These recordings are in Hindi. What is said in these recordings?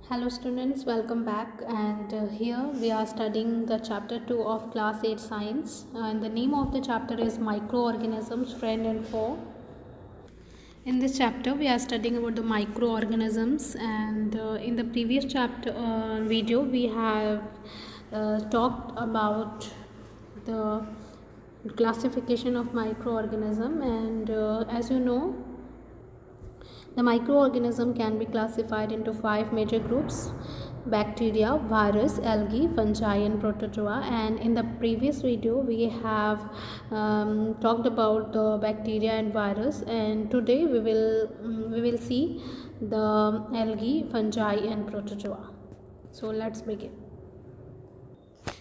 Hello students, welcome back, and here we are studying the chapter 2 of class 8 science, and the name of the chapter is microorganisms friend and foe. In this chapter we are studying about the microorganisms, and in the previous chapter video we have talked about the classification of microorganism, and as you know, the microorganism can be classified into five major groups: bacteria, virus, algae, fungi, and protozoa. And in the previous video, we have talked about the bacteria and virus, and today we will see the algae, fungi, and protozoa. So let's begin.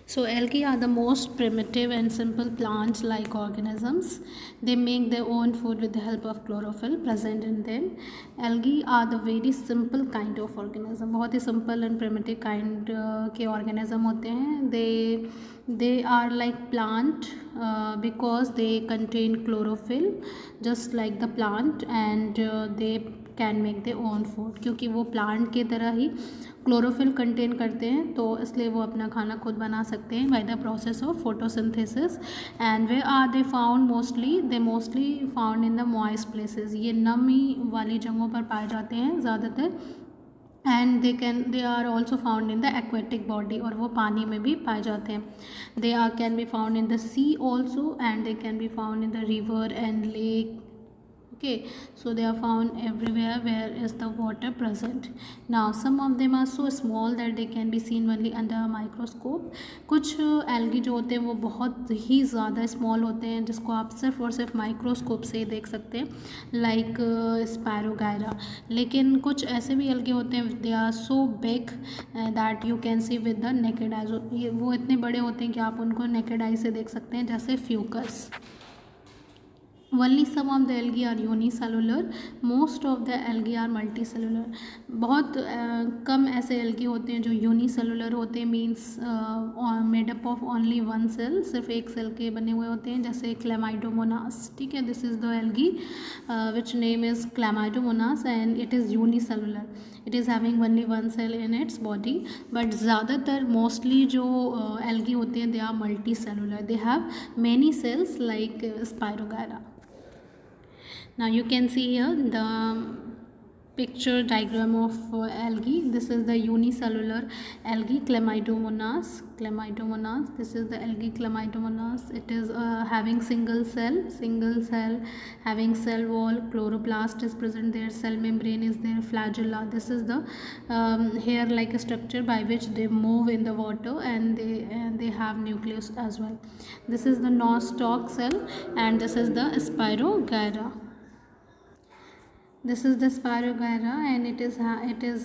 So algae are the most primitive and simple plant-like organisms. They make their own food with the help of chlorophyll present in them. Algae are the very simple kind of organism. बहुत ही simple and primitive kind के organism होते हैं. They are like plant because they contain chlorophyll just like the plant, and they can make they own food. क्योंकि वो प्लांट की तरह ही क्लोरोफिल कंटेन करते हैं, तो इसलिए वो अपना खाना खुद बना सकते हैं by the process of photosynthesis. And we are they found mostly found in the moist places. ये नमी वाली जगहों पर पाए जाते हैं ज़्यादातर. And they are also found in the aquatic body, और वो पानी में भी पाए जाते हैं. They are can be found in the sea also, and they can be found in the river and lake. Okay, so they are found everywhere where is the water present. Now some of them are so small that they can be seen only under a microscope. कुछ algae जो होते हैं वो बहुत ही ज़्यादा small होते हैं, जिसको आप सिर्फ और सिर्फ माइक्रोस्कोप से ही देख सकते हैं, लाइक स्पैरोगायरा. लेकिन कुछ ऐसे भी algae होते हैं, they are so big that you can see with the naked eye. वो इतने बड़े होते हैं कि आप उनको naked eye से देख सकते हैं, जैसे Fucus. Only some of the algae are unicellular. Most of the algae are multicellular. बहुत कम ऐसे algae होते हैं जो unicellular होते हैं, means made up of only one cell, सिर्फ एक सेल के बने हुए होते हैं, जैसे Chlamydomonas. ठीक है, this is the algae which name is Chlamydomonas and it is unicellular. It is having only one cell in its body. But ज़्यादातर mostly जो algae होते हैं, they are multicellular. They have many cells like Spirogyra. Now you can see here the picture diagram of algae. This is the unicellular algae Chlamydomonas. This is the algae Chlamydomonas. It is having single cell, having cell wall. Chloroplast is present there, cell membrane is there, flagella. This is the hair like a structure by which they move in the water, and they have nucleus as well. This is the nostoc cell, and this is the Spirogyra. This is the Spirogyra, and it is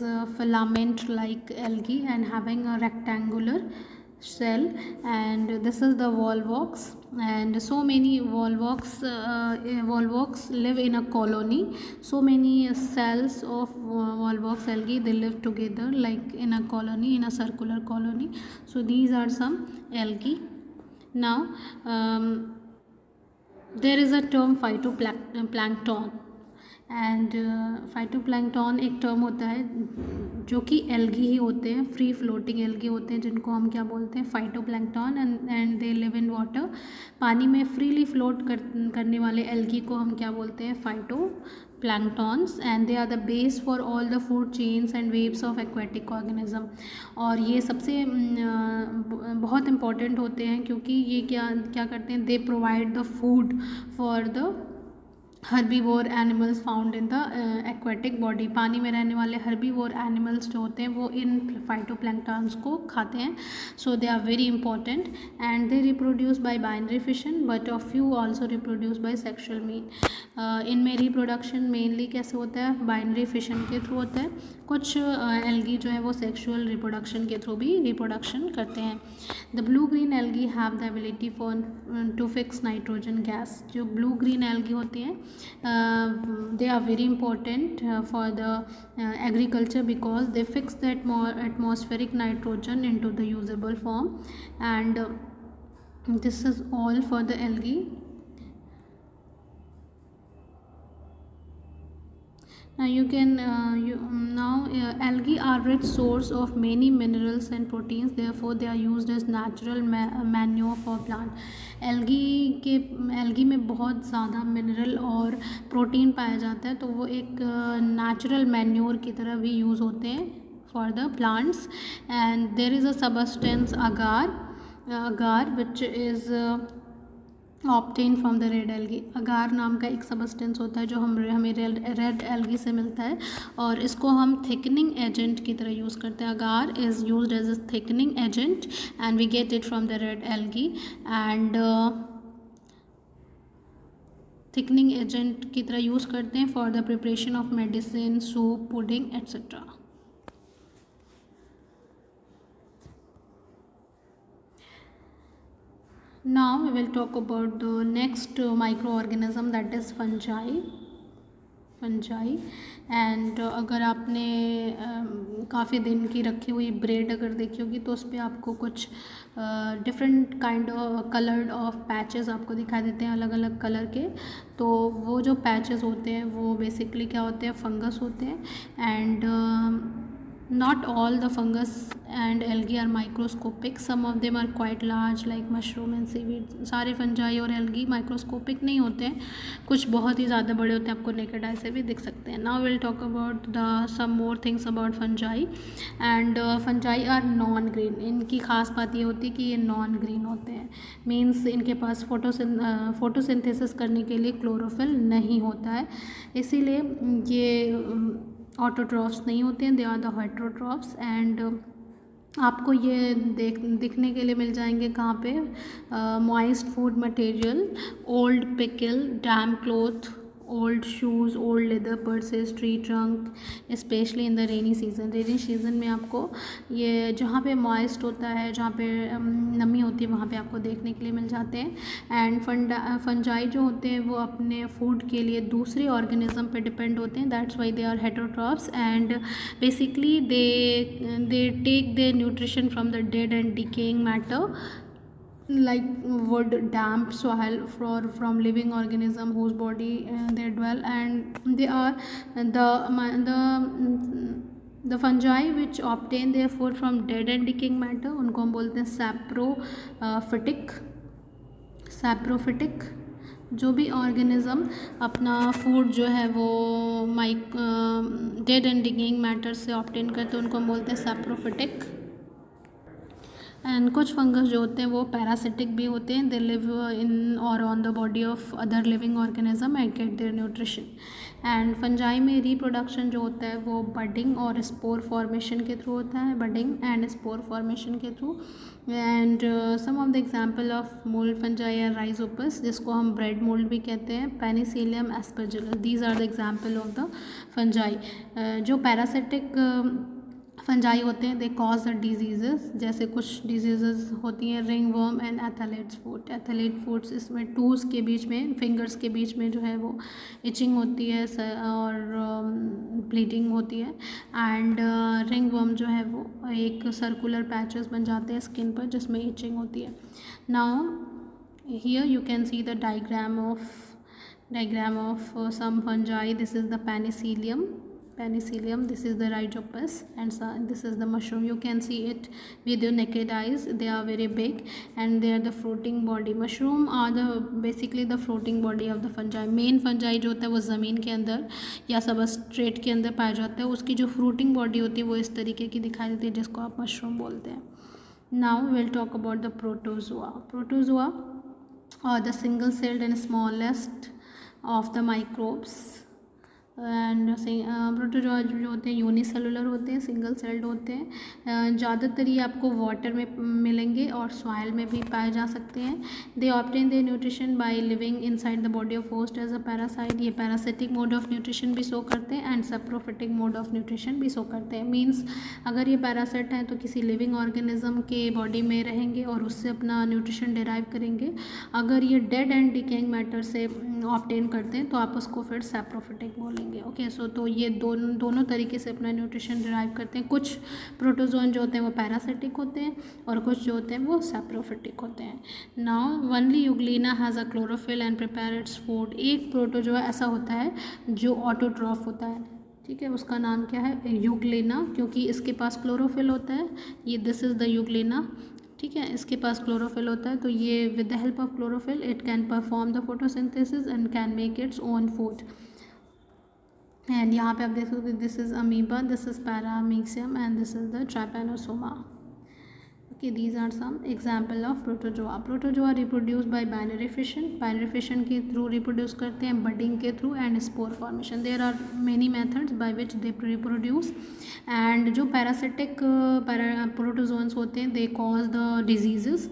a filament like algae and having a rectangular shell. And this is the volvox, and so many volvox live in a colony. So many cells of volvox algae, they live together like in a colony, in a circular colony. So these are some algae. Now there is a term phytoplankton. And phytoplankton एक टर्म होता है जो कि एल्गी ही होते हैं, फ्री फ्लोटिंग एल्गी होते हैं, जिनको हम क्या बोलते हैं, phytoplankton. And they live in water. पानी में फ्रीली फ्लोट करने वाले एल्गी को हम क्या बोलते हैं, phytoplanktons. And they are the base for all the food chains and waves of aquatic organism. और ये सबसे बहुत इंपॉर्टेंट होते हैं, क्योंकि ये क्या करते हैं, they provide the food for the herbivore animals found in the aquatic body. पानी में रहने वाले हर्बीवोर एनिमल्स जो होते हैं वो इन फाइटोप्लैंक्टन्स को खाते हैं. So they are very important, and they reproduce by binary fission, but of few also reproduce by sexual meet. इनमें रिप्रोडक्शन मेनली कैसे होता है, बाइनरी फिशन के थ्रू होता है. कुछ एल्गी जो है वो सेक्शुअल रिप्रोडक्शन के थ्रू भी रिप्रोडक्शन करते हैं. The blue green algae have the ability for to fix nitrogen gas. जो ब्लू ग्रीन एल्गी होती हैं, they are very important for the agriculture, because they fix the atmospheric nitrogen into the usable form. And this is all for the algae. Algae are rich source of many minerals and proteins, therefore they are used as natural manure for plant. Algae में बहुत ज़्यादा मिनरल और प्रोटीन पाया जाता है, तो वो एक नेचुरल मैन्योर की तरह भी यूज़ होते हैं for the plants. And there is a substance agar which is obtain from the red algae. Agar नाम का एक सबस्टेंस होता है जो हमें रेड एल्गी से मिलता है, और इसको हम थिकनिंग एजेंट की तरह यूज़ करते हैं. Agar is used as a thickening agent and we get it from the red algae. And thickening agent की तरह यूज़ करते हैं for the preparation of medicine, soup, pudding etcetera. Now we will talk about the next microorganism, that is fungi. And अगर आपने काफ़ी दिन की रखी हुई ब्रेड अगर देखी होगी तो उस पर आपको कुछ different kind of coloured of patches आपको दिखाई देते हैं, अलग अलग कलर के. तो वो जो पैचेस होते हैं वो बेसिकली क्या होते हैं, फंगस होते हैं. And not all the fungus and algae are microscopic, some of them are quite large like mushroom and seaweed. सारे फंजाई और एल्गी माइक्रोस्कोपिक नहीं होते हैं, कुछ बहुत ही ज़्यादा बड़े होते हैं, आपको नेकेड आई से भी दिख सकते हैं. Now will talk about the some more things about fungi. And fungi are non green. इनकी खास बात ये होती है कि ये नॉन ग्रीन होते हैं, मीन्स इनके पास फोटोसिंथेसिस करने के लिए क्लोरोफिल नहीं होता है, इसीलिए ये ऑटोट्रॉफ्स नहीं होते हैं, they are the heterotrophs. And आपको ये दिखने के लिए मिल जाएंगे कहाँ पे, moist food material, old pickle, damp cloth, old shoes, old leather purses, tree trunk, specially in the rainy season. Rainy season में आपको ये जहाँ पे मॉइस्ट होता है, जहाँ पे नमी होती है, वहाँ पे आपको देखने के लिए मिल जाते हैं. एंड फंजाई जो होते हैं वो अपने फूड के लिए दूसरे ऑर्गेनिज्म पे डिपेंड होते हैं, that's why they are heterotrophs. And basically they take their nutrition from the dead and decaying matter like wood, damp soil from living organism whose body they dwell. And they are the fungi which obtain their food from dead and decaying matter, उनको हम बोलते हैं सैप्रोफिटिक. जो भी ऑर्गेनिज्म अपना फूड जो है वो डेड एंड डिकेइंग मैटर से ऑब्टेन करते हैं, उनको हम बोलते हैं सैप्रोफिटिक. एंड कुछ फंगस जो होते हैं वो पैरासिटिक भी होते हैं, दे live in or on the body of other living organism and get their nutrition. And fungi में रिप्रोडक्शन जो होता है वो बडिंग और स्पोर फॉर्मेशन के थ्रू होता है, बडिंग एंड स्पोर फॉर्मेशन के through. And some of the example of mould fungi are rhizopus, जिसको हम ब्रेड मोल्ड भी कहते हैं, penicillium aspergillus. These are the example of the fungi. जो पैरासिटिक फंजाई होते हैं दे कॉज द डिजीज़, जैसे कुछ डिजीज़ होती हैं ring worm and athlete foods. इसमें टूज के बीच में, फिंगर्स के बीच में जो है वो इचिंग होती है और ब्लीडिंग होती है. एंड रिंग वर्म जो है वो एक सर्कुलर पैचेस बन जाते हैं स्किन पर जिसमें इचिंग होती है. Now here you can see the diagram of some fungi. This is the penicillium, this is the rhizopus, and so this is the mushroom. You can see it with your naked eyes, they are very big and they are the floating body. Mushroom are basically the floating body of the fungi. Main fungi जो होता है वो ज़मीन के अंदर या सबस्ट्रेट के अंदर पाया जाता है, उसकी जो फ्रूटिंग बॉडी होती है वो इस तरीके की दिखाई देती है, जिसको आप मशरूम बोलते हैं. Now will talk about the protozoa और the single celled and smallest of the microbes. And protozoa जो होते हैं यूनिसेलुलर होते हैं, सिंगल सेल्ड होते हैं. ज़्यादातर ये आपको वाटर में मिलेंगे और सॉइल में भी पाए जा सकते हैं. They obtain their nutrition by living inside the body of host as a parasite. ये पैरासिटिक मोड ऑफ न्यूट्रिशन भी शो करते हैं and saprophytic mode of nutrition भी शो करते हैं. मीन्स अगर ये पैरासाइट हैं तो किसी लिविंग ऑर्गेनिज्म के बॉडी में रहेंगे और उससे अपना न्यूट्रिशन डिराइव करेंगे. अगर ये डेड एंड डिकेइंग मैटर से ऑब्टेन करते हैं तो आप उसको फिर सैप्रोफिटिक बोलेंगे. ओके, सो तो ये दोनों तरीके से अपना न्यूट्रिशन डिराइव करते हैं. कुछ प्रोटोजोन जो होते हैं वो पैरासिटिक होते हैं और कुछ जो होते हैं वो सैप्रोफिटिक होते हैं. Now only Euglena has a chlorophyll and prepare its food. एक प्रोटोजोआ ऐसा होता है जो ऑटोट्रॉफ होता है. ठीक है, उसका नाम क्या है, यूग्लेना, क्योंकि इसके पास क्लोरोफिल होता है। ये दिस इज़ द यूग्लेना, ठीक है, इसके पास क्लोरोफिल होता है, तो ये with the help of chlorophyll it can perform the photosynthesis and can make its own food. And यहाँ पे आप देख सकते हो this is amoeba, this is paramecium and this is the trypanosoma. Okay, these are some example of protozoa. Protozoa reproduce by binary fission. Binary fission के through reproduce करते हैं, budding के through and spore formation. There are many methods by which they reproduce. And जो parasitic protozoans होते हैं they cause the diseases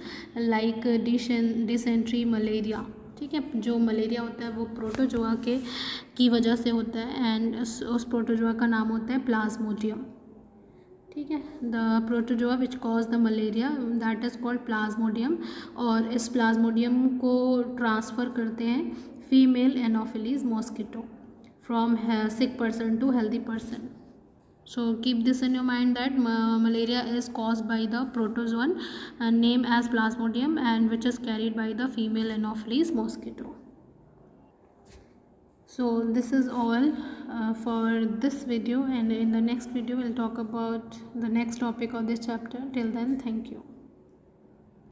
like dysentery, malaria. ठीक है, जो मलेरिया होता है वो प्रोटोजोआ की वजह से होता है एंड उस प्रोटोजोआ का नाम होता है प्लाज्मोडियम। ठीक है, the protozoa which cause the malaria that is called plasmodium, और इस प्लाज्मोडियम को ट्रांसफ़र करते हैं female anopheles mosquito from sick person to healthy person. So keep this in your mind that malaria is caused by the protozoan name as plasmodium and which is carried by the female anopheles mosquito. So this is all for this video, and in the next video we'll talk about the next topic of this chapter. Till then, thank you.